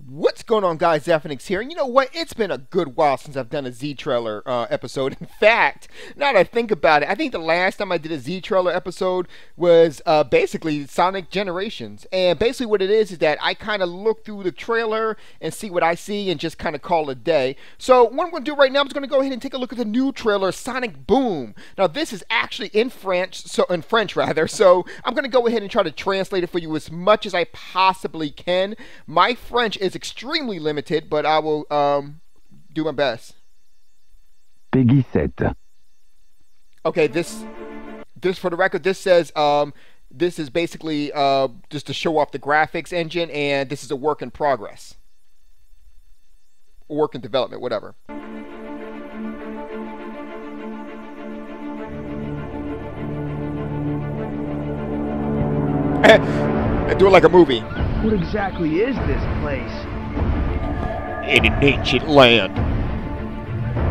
What's going on, guys? Zephyrnix here. And you know what? It's been a good while since I've done a Z trailer episode. In fact, now that I think about it, I think the last time I did a Z trailer episode was basically Sonic Generations. And basically what it is that I kind of look through the trailer and see what I see and just kind of call it a day. So what I'm going to do right now, I'm just going to go ahead and take a look at the new trailer, Sonic Boom. Now this is actually in French, so I'm going to go ahead and try to translate it for you as much as I possibly can. My French is extremely limited, but I will do my best. Peggy 7. Okay, this for the record, this says this is basically just to show off the graphics engine, and this is a work in progress, work in development, whatever. Do it like a movie. What exactly is this place? In an ancient land.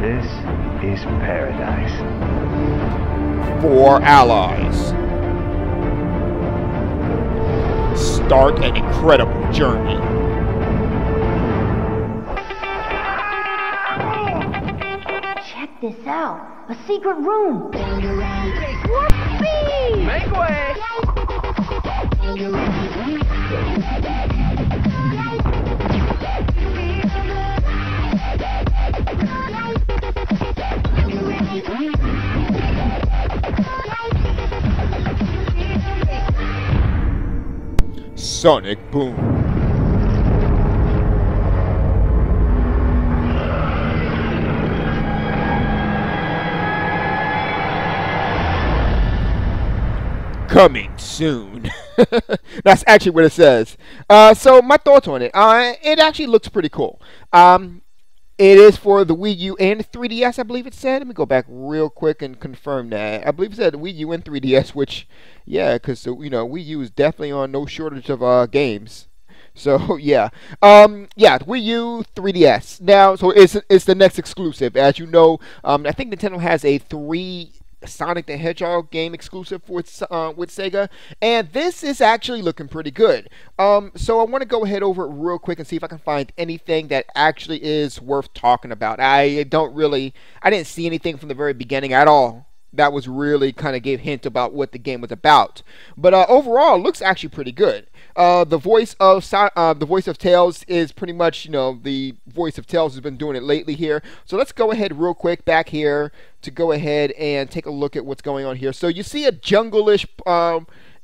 This is paradise. For allies. Start an incredible journey. Check this out. A secret room. Whoopee! Make way! Sonic Boom. Coming soon. That's actually what it says. So my thoughts on it. It actually looks pretty cool. It is for the Wii U and 3DS, I believe it said. Let me go back real quick and confirm that. I believe it said Wii U and 3DS, which, yeah, because, you know, Wii U is definitely on no shortage of games. So, yeah. Yeah, Wii U, 3DS. Now, so it's the next exclusive. As you know, I think Nintendo has a Sonic the Hedgehog game exclusive with Sega, and this is actually looking pretty good. So I want to go ahead over it real quick and see if I can find anything that actually is worth talking about. I didn't see anything from the very beginning at all that was really kind of gave hint about what the game was about. But overall, it looks actually pretty good. The voice of Tails is pretty much, you know, the voice of Tails has been doing it lately here. So let's go ahead real quick back here to go ahead and take a look at what's going on here. So you see a jungle-ish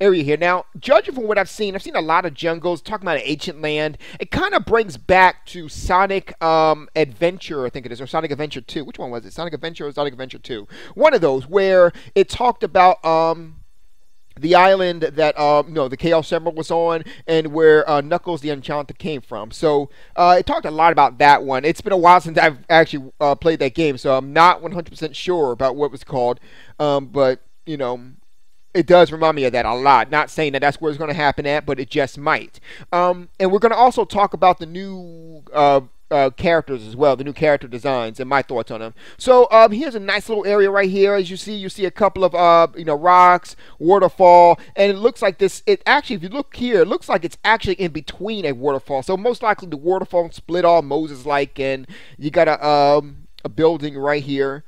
area here. Now, judging from what I've seen a lot of jungles, talking about an ancient land. It kind of brings back to Sonic Adventure, I think it is, or Sonic Adventure 2. Which one was it? Sonic Adventure or Sonic Adventure 2? One of those, where it talked about the island that the Chaos Emerald was on, and where Knuckles the Enchanter came from. So it talked a lot about that one. It's been a while since I've actually played that game, so I'm not 100% sure about what it was called. But you know, it does remind me of that a lot. Not saying that that's where it's going to happen at, but it just might. And we're going to also talk about the new characters as well, the new character designs and my thoughts on them. So here's a nice little area right here. As you see a couple of rocks, waterfall, and it looks like this. It actually, if you look here, it looks like it's actually in between a waterfall. So most likely the waterfall split all Moses-like, and you got a building right here.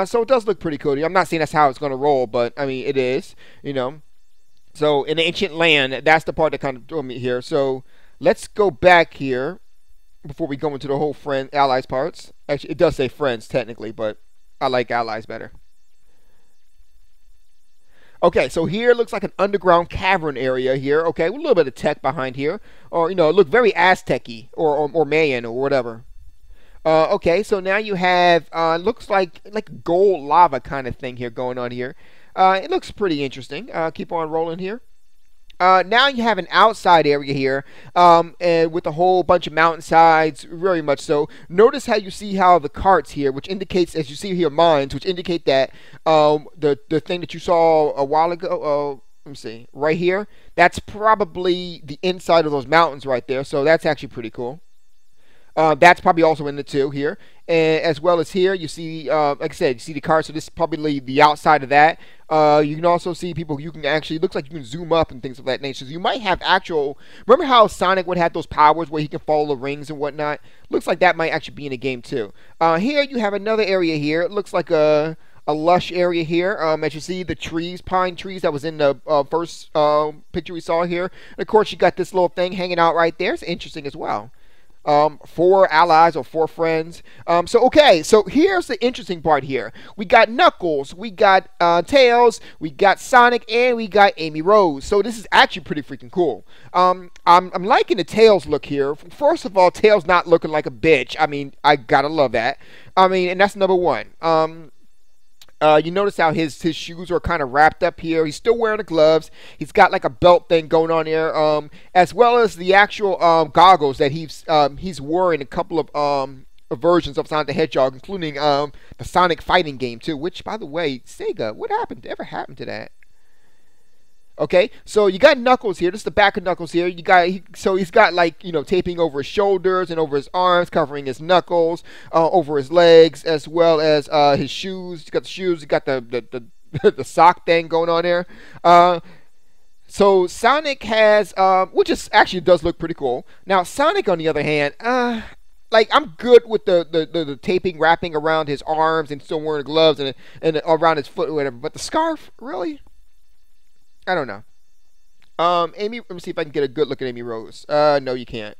So it does look pretty cool. I'm not saying that's how it's going to roll, but I mean, it is, you know. So in ancient land, that's the part that kind of threw me here. So let's go back here before we go into the whole allies parts. Actually, it does say friends technically, but I like allies better. Okay, so here looks like an underground cavern area here. Okay, with a little bit of tech behind here, or it look very Aztec-y or Mayan or whatever. Okay, so now you have looks like gold lava kind of thing here going on here. It looks pretty interesting. Keep on rolling here. Now you have an outside area here, and with a whole bunch of mountainsides, very much so. Notice how you see how the carts here, which indicates, as you see here, mines, which indicate that the thing that you saw a while ago. Let me see, right here. That's probably the inside of those mountains right there. So that's actually pretty cool. That's probably also in the 2 here. And as well as here, you see, like I said, you see the car. So this is probably the outside of that. You can also see people. You can actually looks like you can zoom up and things of that nature. So you might have actual. Remember how Sonic would have those powers where he can follow the rings and whatnot? Looks like that might actually be in the game too. Here you have another area here. It looks like a lush area here. As you see, the trees, pine trees that was in the first picture we saw here. And of course, you got this little thing hanging out right there. It's interesting as well. 4 allies or 4 friends. So here's the interesting part here. We got Knuckles, we got Tails, we got Sonic, and we got Amy Rose. So this is actually pretty freaking cool. I'm liking the Tails look here. First of all, Tails not looking like a bitch. I mean, I gotta love that. And that's number 1. You notice how his shoes are kind of wrapped up here. He's still wearing the gloves. He's got like a belt thing going on there, as well as the actual goggles that he's wearing. A couple of versions of Sonic the Hedgehog, including the Sonic fighting game too. Which, by the way, Sega, what happened? Ever happened to that? Okay, so you got Knuckles here. This is the back of Knuckles here. He's got like taping over his shoulders and over his arms, covering his knuckles, over his legs, as well as his shoes. He's got the shoes. He's got the the sock thing going on there. So Sonic has, which is actually does look pretty cool. Now Sonic, on the other hand, like I'm good with the taping, wrapping around his arms and still wearing gloves and around his foot or whatever. But the scarf, really? I don't know. Amy, let me see if I can get a good look at Amy Rose. No, you can't.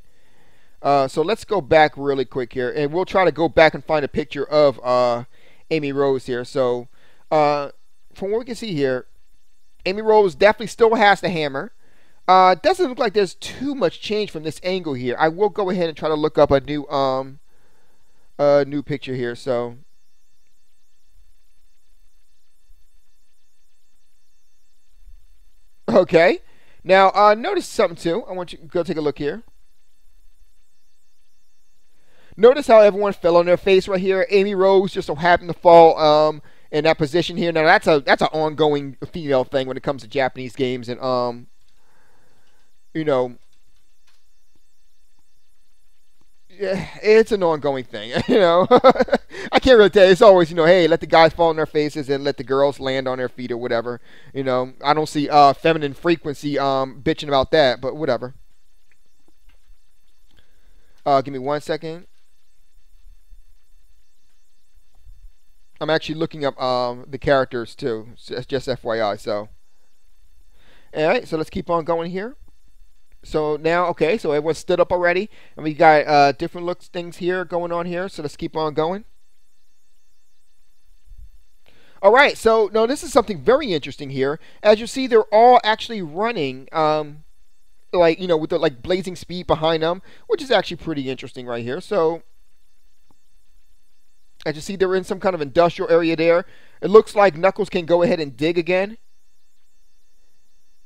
So let's go back really quick here, and we'll try to go back and find a picture of Amy Rose here. So, from what we can see here, Amy Rose definitely still has the hammer. Doesn't look like there's too much change from this angle here. I will go ahead and try to look up a new picture here. So. Okay. Now, notice something too. I want you to go take a look here. Notice how everyone fell on their face right here. Amy Rose just so happened to fall in that position here. Now, that's an ongoing female thing when it comes to Japanese games, and yeah, it's an ongoing thing. I can't really tell you. It's always, hey, let the guys fall on their faces and let the girls land on their feet or whatever. I don't see feminine frequency bitching about that, but whatever. Give me 1 second. I'm actually looking up the characters too, just FYI. So, all right, so let's keep on going here. So now, okay, so everyone stood up already, and we got different looks things here going on here. So let's keep on going. All right, so now this is something very interesting here. As you see, they're all actually running, with the like blazing speed behind them, which is actually pretty interesting right here. So as you see, they're in some kind of industrial area there. It looks like Knuckles can go ahead and dig again,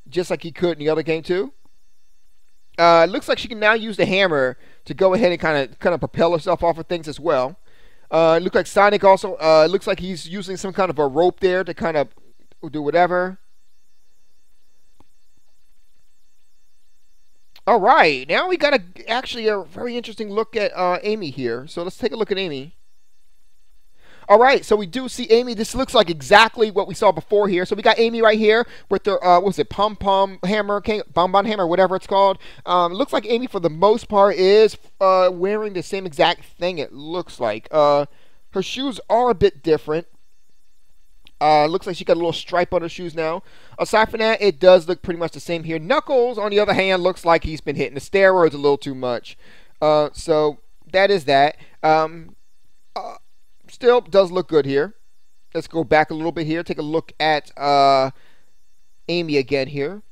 just like he could in the other game too. It looks like she can now use the hammer to go ahead and kind of propel herself off of things as well. It looks like Sonic also, looks like he's using some kind of a rope there to kind of do whatever. All right, now we got actually a very interesting look at Amy here. So let's take a look at Amy. All right, so we do see Amy. This looks like exactly what we saw before here. So we got Amy right here with her, what was it, pom-pom hammer, bonbon hammer, whatever it's called. It looks like Amy, for the most part, is wearing the same exact thing, it looks like. Her shoes are a bit different. Looks like she got a little stripe on her shoes now. Aside from that, it does look pretty much the same here. Knuckles, on the other hand, looks like he's been hitting the steroids a little too much. So that is that. Still does look good here. Let's go back a little bit here. Take a look at Amy again here.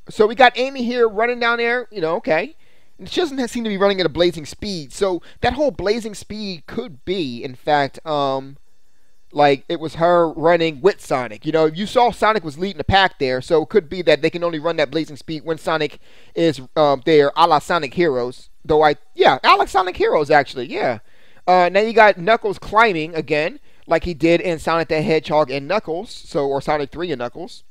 So we got Amy here running down there. Okay. And she doesn't seem to be running at a blazing speed. So that whole blazing speed could be, in fact, like it was her running with Sonic. You saw Sonic was leading the pack there. So it could be that they can only run that blazing speed when Sonic is there, a la Sonic Heroes. A la Sonic Heroes, actually, yeah. Now you got Knuckles climbing again, like he did in Sonic the Hedgehog and Knuckles, or Sonic 3 and Knuckles.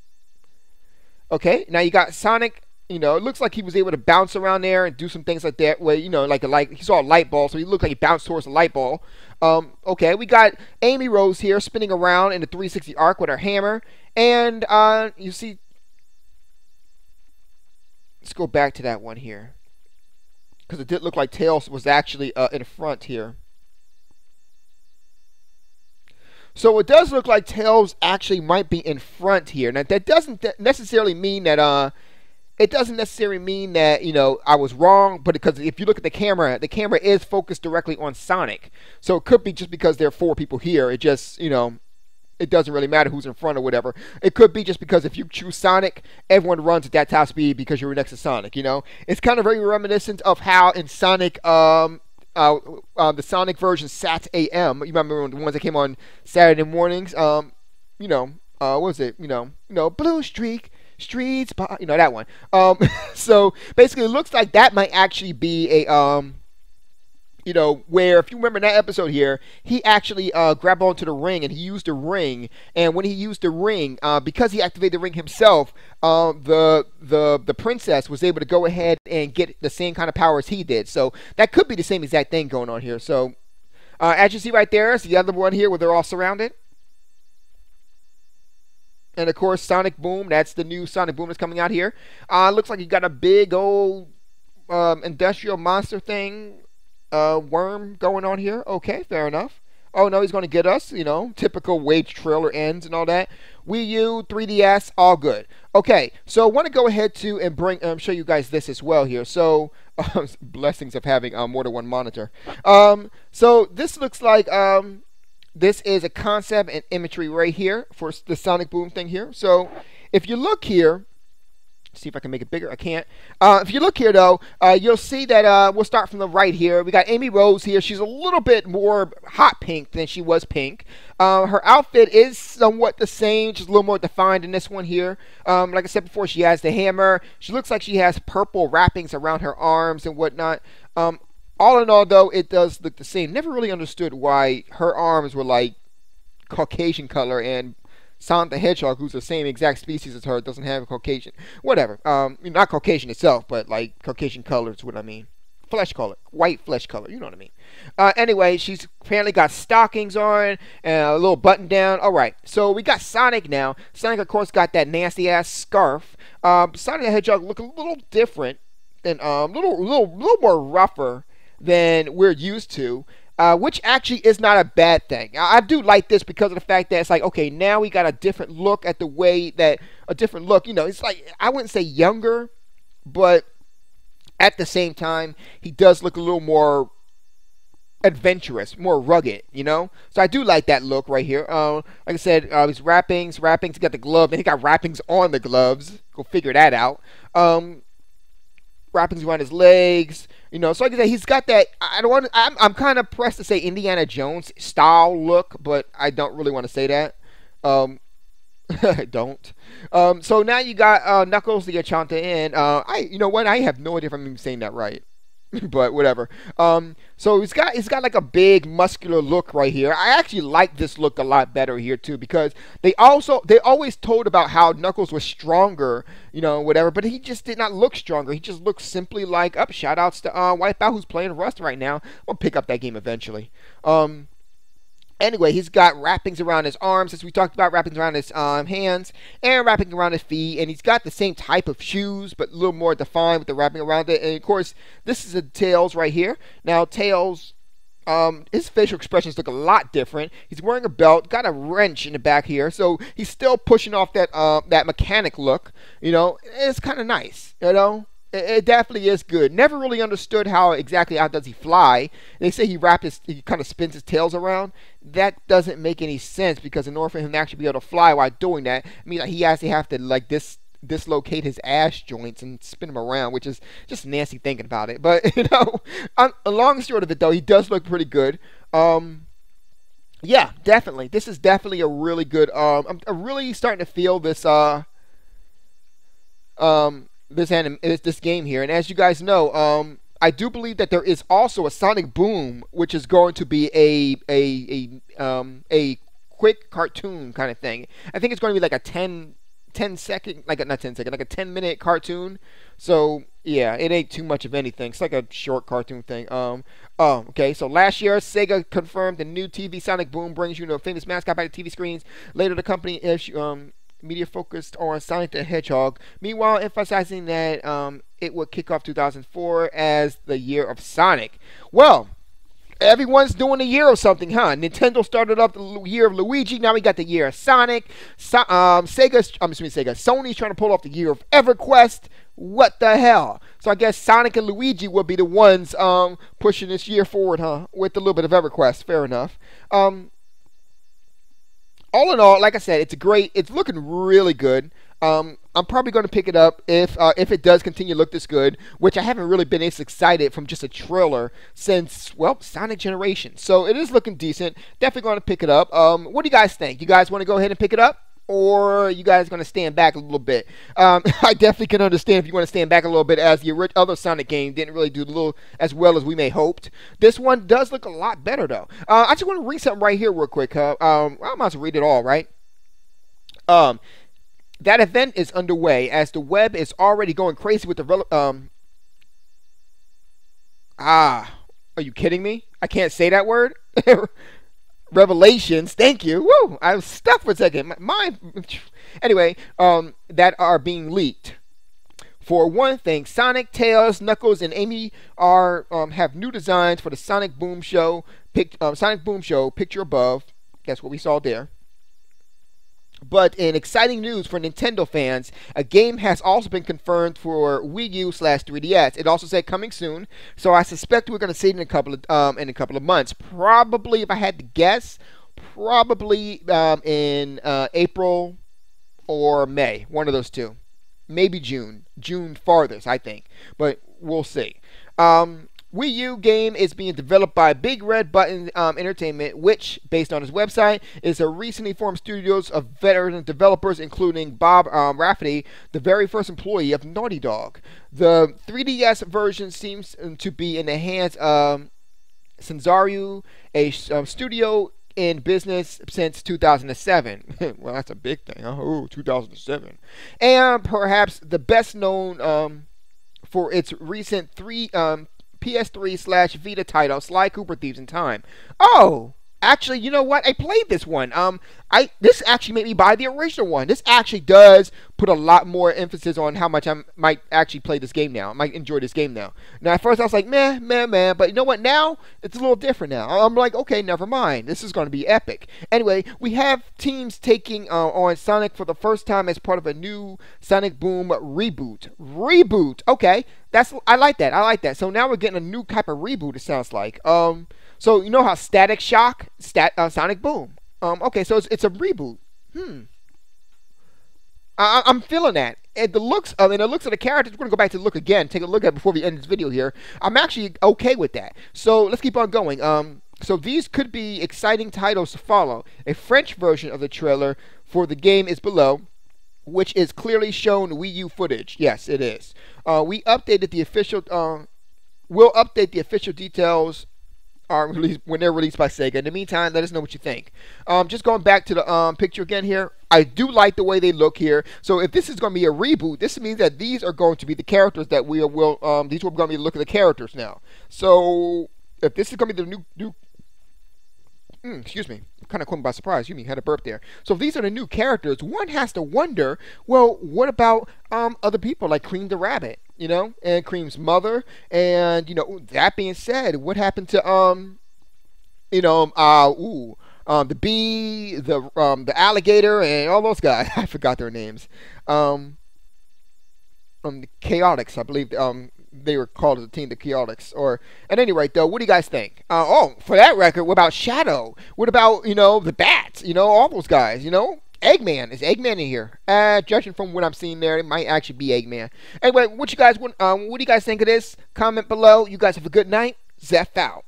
Okay, now you got Sonic You know, it looks like he was able to bounce around there and do some things like that. Where like a light, he saw a light ball, so he looked like he bounced towards a light ball. Okay, we got Amy Rose here spinning around in the 360 arc with her hammer, and you see. Let's go back to that one here, because it did look like Tails was actually in front here. So it does look like Tails actually might be in front here. Now that doesn't necessarily mean that it doesn't necessarily mean that, I was wrong, but because if you look at the camera is focused directly on Sonic. So it could be just because there are 4 people here. It just, it doesn't really matter who's in front or whatever. It could be just because if you choose Sonic, everyone runs at that top speed because you're next to Sonic, It's kind of very reminiscent of how in Sonic, the Sonic version Sat AM, you remember the ones that came on Saturday mornings, what was it, Blue Streets, that one. So basically, it looks like that might actually be a, where if you remember in that episode here, he actually grabbed onto the ring and he used the ring. And when he used the ring, because he activated the ring himself, the princess was able to go ahead and get the same kind of powers he did. So that could be the same exact thing going on here. So as you see right there, it's the other one here where they're all surrounded. And of course, Sonic Boom. That's the new Sonic Boom that's coming out here. Looks like you got a big old industrial monster thing, worm going on here. Okay, fair enough. Oh no, he's going to get us. Typical wage trailer ends and all that. Wii U, 3DS, all good. Okay, so I want to go ahead to and bring show you guys this as well here. So blessings of having more than one monitor. So this looks like this is a concept and imagery right here for the Sonic Boom thing here. So if you look here, see if I can make it bigger. I can't. If you look here, though, you'll see that we'll start from the right here. We got Amy Rose here. She's a little bit more hot pink than she was pink. Her outfit is somewhat the same, just a little more defined in this one here. Like I said before, she has the hammer. She looks like she has purple wrappings around her arms and whatnot. All in all, though, it does look the same. Never really understood why her arms were like Caucasian color and Sonic the Hedgehog, who's the same exact species as her, doesn't have a Caucasian. Whatever. Not Caucasian itself, but like Caucasian color is what I mean. Flesh color. White flesh color. You know what I mean. Anyway, she's apparently got stockings on and a little button down. Alright, so we got Sonic now. Sonic, of course, got that nasty ass scarf. Sonic the Hedgehog look a little different than, little more rougher than we're used to, which actually is not a bad thing. I do like this because of the fact that it's like, okay, now we got a different look at the way that, it's like, I wouldn't say younger, but at the same time, he does look a little more adventurous, more rugged, So I do like that look right here. Like I said, his wrappings, he got the glove, and he got wrappings on the gloves. Go figure that out. Wrappings around his legs, so like I said, he's got that. I'm kind of pressed to say Indiana Jones style look, but I don't really want to say that. I don't. So now you got Knuckles the Achanta, and I have no idea if I'm even saying that right. But whatever. So he's got like a big muscular look right here. I actually like this look a lot better here too, because they always told about how Knuckles was stronger, whatever, but he just did not look stronger. He just looked simply like shout outs to Wipeout, who's playing Rust right now. We'll pick up that game eventually. Anyway, he's got wrappings around his arms, as we talked about, wrappings around his hands, and wrapping around his feet. And he's got the same type of shoes, but a little more defined with the wrapping around it. And, of course, this is a Tails right here. Now, Tails, his facial expressions look a lot different. He's wearing a belt, got a wrench in the back here. So he's still pushing off that mechanic look. It's kind of nice, It definitely is good. Never really understood how does he fly. They say he kind of spins his tails around. That doesn't make any sense, because in order for him to actually be able to fly while doing that, he actually have to like dislocate his ass joints and spin them around, which is just nasty thinking about it. But long and short of it, though, he does look pretty good. Yeah, definitely. This is definitely a really good. I'm really starting to feel this. This game here, and as you guys know, I do believe that there is also a Sonic Boom, which is going to be a quick cartoon kind of thing. I think it's going to be like a 10 10-second, like a, not 10-second, like a 10-minute cartoon. So yeah, it ain't too much of anything. It's like a short cartoon thing. Okay. So last year, Sega confirmed the new TV Sonic Boom brings you a famous mascot back to TV screens. Later, the company media focused on Sonic the Hedgehog. Meanwhile, emphasizing that it would kick off 2004 as the year of Sonic. Well, everyone's doing a year of something, huh? Nintendo started off the year of Luigi. Now we got the year of Sonic. Sony's trying to pull off the year of EverQuest. What the hell? So I guess Sonic and Luigi will be the ones pushing this year forward, huh? With a little bit of EverQuest. Fair enough. All in all, like I said, it's looking really good. I'm probably going to pick it up if it does continue to look this good, which I haven't really been as excited from just a trailer since, well, Sonic Generation. So it is looking decent. Definitely going to pick it up. What do you guys think? You guys want to go ahead and pick it up? Or are you guys going to stand back a little bit? I definitely can understand if you want to stand back a little bit, as the other Sonic game didn't really do a little as well as we may hoped. This one does look a lot better, though. I just want to read something right here real quick. I might as well read it all, right? That event is underway as the web is already going crazy with the are you kidding me? I can't say that word. Revelations, thank you. Woo! I was stuck for a second. Anyway, that are being leaked. For one thing, Sonic, Tails, Knuckles, and Amy have new designs for the Sonic Boom Show. Sonic Boom Show, picture above. Guess what we saw there. But in exciting news for Nintendo fans, a game has also been confirmed for Wii U/3DS. It also said coming soon, so I suspect we're going to see it in a couple of months. Probably, if I had to guess, probably in April or May, one of those two. Maybe June farthest, I think, but we'll see. Wii U game is being developed by Big Red Button Entertainment, which, based on its website, is a recently formed studio of veteran developers, including Bob Rafferty, the very first employee of Naughty Dog. The 3DS version seems to be in the hands of Sanzaru, a studio in business since 2007. Well, that's a big thing. Oh, 2007. And perhaps the best known for its recent PS3/Vita title, Sly Cooper Thieves in Time. Oh, actually, you know what? I played this one. This actually made me buy the original one. This actually does put a lot more emphasis on how much I might actually play this game now. I might enjoy this game now. Now, at first I was like, meh, but you know what? Now it's a little different now. I'm like, okay, never mind. This is going to be epic. Anyway, we have teams taking on Sonic for the first time as part of a new Sonic Boom reboot. Okay, I like that. So now we're getting a new type of reboot. It sounds like. So you know how Static Shock, Sonic Boom. Okay, so it's a reboot. I'm feeling that. And the looks of the characters, we're going to go back to the look again. Take a look at it before we end this video here. I'm actually okay with that. So let's keep on going. So these could be exciting titles to follow. A French version of the trailer for the game is below, which is clearly shown Wii U footage. Yes, it is. We'll update the official details are released when they're released by Sega. In the meantime, let us know what you think. Just going back to the picture again here, I do like the way they look here. So if this is going to be a reboot, this means that these are going to be the characters that we will. These are going to be look at the characters now. So if this is going to be the new excuse me, kind of caught me by surprise. You had a burp there. So if these are the new characters, one has to wonder, well, what about other people like Cream the Rabbit, and Cream's mother, and that being said, what happened to the bee, the alligator, and all those guys? I forgot their names. The Chaotix, I believe. They were called as a team, the Chaotix. At any rate, though, what do you guys think? For that record, what about Shadow? What about, the Bats? All those guys, Eggman. Is Eggman in here? Judging from what I'm seeing there, it might actually be Eggman. Anyway, what do you guys think of this? Comment below. You guys have a good night. Zeph out.